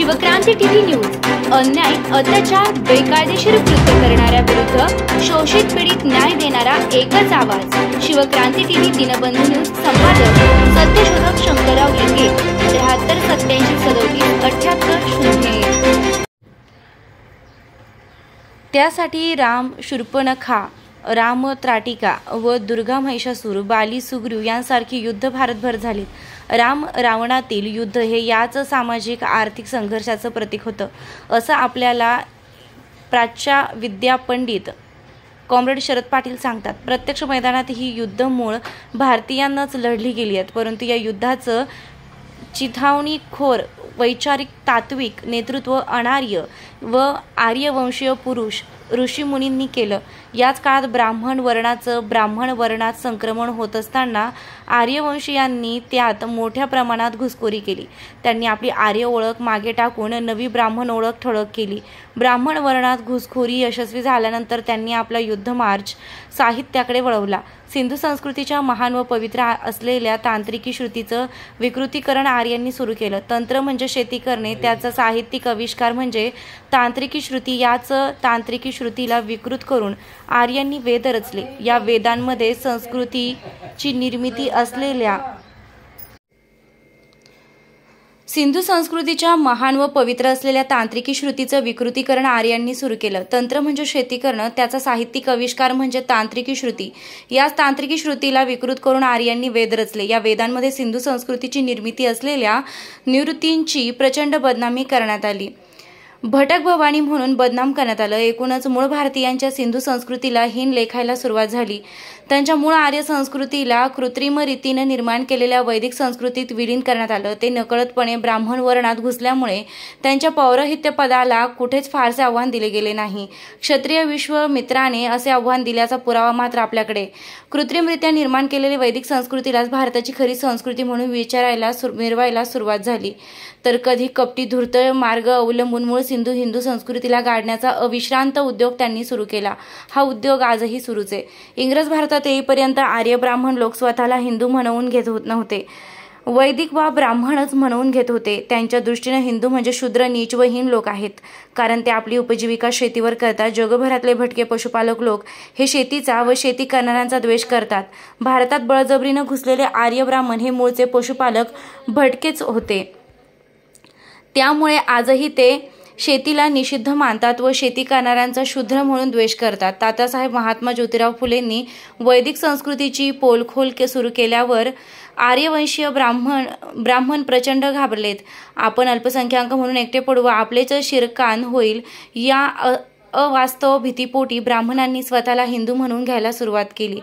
Shivkranti TV news अन्याय, अत्याचार, बेकायदेशीर कृत्य करणाऱ्या विरुद्ध शोषित पीडित न्याय देणारा एकच आवाज। शिवक्रांती टीव्ही दिनबंधू न्यूज संपादक सत्यशोधक शंकरराव लिंगे 73 87 37 78 त्यासाठी राम शूर्पणखा, राम त्राटिका व दुर्गा महिषासूर, बाली सुग्रीव यांसारखी युद्ध भारतभर झालीत। राम रावणातील युद्ध हे याच सामाजिक आर्थिक संघर्षाचं प्रतीक होतं असं आपल्याला प्राच्या विद्यापंडित कॉम्रेड शरद पाटील सांगतात। प्रत्यक्ष मैदानात ही युद्ध मूळ भारतीयांनाच लढली गेली आहेत, परंतु या युद्धाचं चिथावणीखोर वैचारिक तात्विक नेतृत्व अनार्य व आर्यवंशीय पुरुष ऋषीमुनींनी केलं। याच काळात ब्राह्मण वर्णात संक्रमण होत असताना आर्यवंशीयांनी त्यात मोठ्या प्रमाणात घुसखोरी केली। त्यांनी आपली आर्य ओळख मागे टाकून नवी ब्राह्मण ओळख ठळक केली। ब्राह्मण वर्णात घुसखोरी यशस्वी झाल्यानंतर त्यांनी आपला युद्ध मार्च साहित्याकडे वळवला। सिंधू संस्कृतीच्या महान व पवित्र असलेल्या तांत्रिकी श्रुतीचं विकृतीकरण आर्यांनी सुरू केलं। तंत्र म्हणजे शेती करणे, त्याचा साहित्यिक आविष्कार म्हणजे तांत्रिकी श्रुती। याच तांत्रिकी श्रुतीला विकृत करून आर्यांनी वेद रचले। या वेदांमध्ये संस्कृतीची निर्मिती असलेल्या सिंधू संस्कृतीच्या महान व पवित्र असलेल्या तांत्रिकी श्रुतीचं विकृतीकरण आर्यांनी सुरू केलं। तंत्र म्हणजे शेती करणं, त्याचा साहित्यिक आविष्कार म्हणजे तांत्रिकी श्रुती। याच तांत्रिकी श्रुतीला विकृत करून आर्यांनी वेद रचले। या वेदांमध्ये सिंधू संस्कृतीची निर्मिती असलेल्या निवृत्तींची प्रचंड बदनामी करण्यात आली, भटक भवानी म्हणून बदनाम करण्यात आलं। एकूणच मूळ भारतीयांच्या सिंधू संस्कृतीला हीन लेखायला सुरुवात झाली। त्यांच्या मूळ आर्य संस्कृतीला कृत्रिम रीतीने निर्माण केलेल्या वैदिक संस्कृतीत विलीन करण्यात आलं। ते नकळतपणे ब्राह्मण वर्णात घुसल्यामुळे त्यांच्या पौरोहित्य पदाला कुठेच फारसे आव्हान दिले गेले नाही। क्षत्रिय विश्वामित्राने असे आव्हान दिल्याचा पुरावा मात्र आपल्याकडे। कृत्रिमरित्या निर्माण केलेली वैदिक संस्कृतीलाच भारताची खरी संस्कृती म्हणून मिरवायला सुरुवात झाली, तर कधी कपटी धूर्त मार्ग अवलंबून मूळ हिंदू संस्कृतीला गाडण्याचा अविश्रांत उद्योग त्यांनी सुरू केला। हा उद्योग आजही सुरूच आहे। इंग्रज भारतात येईपर्यंत आर्य ब्राह्मण लोक स्वतःला हिंदू म्हणवून घेत नव्हते, वैदिक वा ब्राह्मणच म्हणवून घेत होते। त्यांच्या दृष्टीने हिंदू म्हणजे शूद्र, नीच व हीन लोक आहेत, कारण ते आपली उपजीविका शेतीवर करतात। जगभरातले भटके पशुपालक लोक हे शेतीचा व शेती करणाऱ्यांचा द्वेष करतात। भारतात बळजबरीनं घुसलेले आर्य ब्राह्मण हे मूळचे पशुपालक भटकेच होते, त्यामुळे आजही ते शेतीला निषिद्ध मानतात व शेती करणाऱ्यांचा शूद्र म्हणून द्वेष करतात। तात्यासाहेब महात्मा ज्योतिराव फुलेंनी वैदिक संस्कृतीची पोलखोल सुरू केल्यावर आर्यवंशीय ब्राह्मण प्रचंड घाबरलेत। आपण अल्पसंख्याक म्हणून एकटे पडू व आपलेच शिरकाण होईल या अवास्तव भीतीपोटी ब्राह्मणांनी स्वतःला हिंदू म्हणून घ्यायला सुरुवात केली।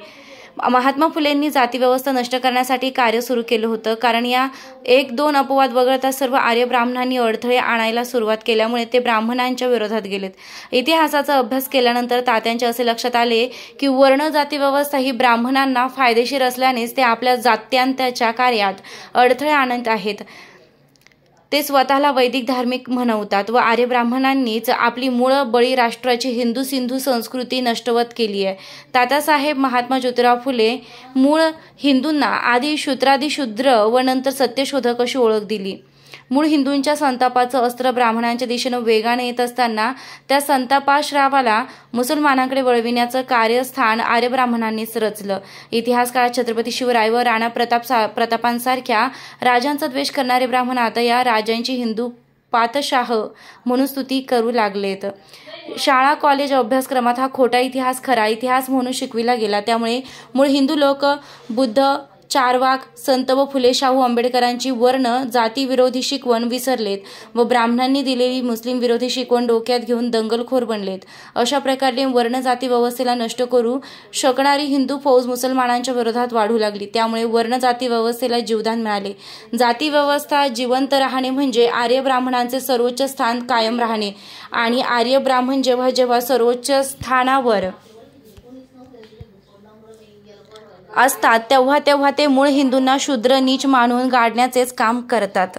महात्मा फुलेंनी जातीव्यवस्था नष्ट करण्यासाठी कार्य सुरू केलं होतं, कारण या 1-2 अपवाद वगळता सर्व आर्य ब्राह्मणांनी अडथळे आणायला सुरुवात केल्यामुळे ते ब्राह्मणांच्या विरोधात गेलेत। इतिहासाचा अभ्यास केल्यानंतर तात्यांच्या असे लक्षात आले की वर्ण जातीव्यवस्था ही ब्राह्मणांना फायदेशीर असल्यानेच ते आपल्या जात्यांच्या कार्यात अडथळे आणत आहेत। ते स्वतःला वैदिक धार्मिक म्हणवतात व आर्य ब्राह्मणांनीच आपली मूळ बळी राष्ट्राची हिंदू सिंधू संस्कृती नष्टवत केली आहे। तात्यासाहेब महात्मा ज्योतिराव फुले मूळ हिंदूंना आधी शूद्रादिशूद्र व नंतर सत्यशोधक अशी ओळख दिली। मूळ हिंदूंच्या संतापाचं अस्त्र ब्राह्मणांच्या दिशेनं वेगाने येत असताना त्या संतापाश्रावाला मुसलमानांकडे वळविण्याचं कार्यस्थान आर्य ब्राह्मणांनीच रचलं। इतिहासकाळात छत्रपती शिवराय व राणा प्रतापांसारख्या राजांचा द्वेष करणारे ब्राह्मण आता या राजांची हिंदू पातशाह म्हणून स्तुती करू लागलेत। शाळा कॉलेज अभ्यासक्रमात हा खोटा इतिहास खरा इतिहास म्हणून शिकविला गेला, त्यामुळे मूळ हिंदू लोक बुद्ध, चार्वाक, संत व फुले शाहू आंबेडकरांची वर्ण जाती विरोधी शिकवण विसरलेत व ब्राह्मणांनी दिलेली मुस्लिम विरोधी शिकवण डोक्यात घेऊन दंगलखोर बनलेत। अशा प्रकारे वर्ण जाती व्यवस्थेला नष्ट करू शकणारी हिंदू फौज मुसलमानांच्या विरोधात वाढू लागली, त्यामुळे वर्ण जाती व्यवस्थेला जीवदान मिळाले। जाती व्यवस्था जिवंत राहणे म्हणजे आर्य ब्राह्मणांचे सर्वोच्च स्थान कायम राहणे, आणि आर्य ब्राह्मण जेव्हा जेव्हा सर्वोच्च स्थानावर असतात तेव्हा ते मूळ हिंदूंना शूद्र नीच मानून गाडण्याचेच काम करतात।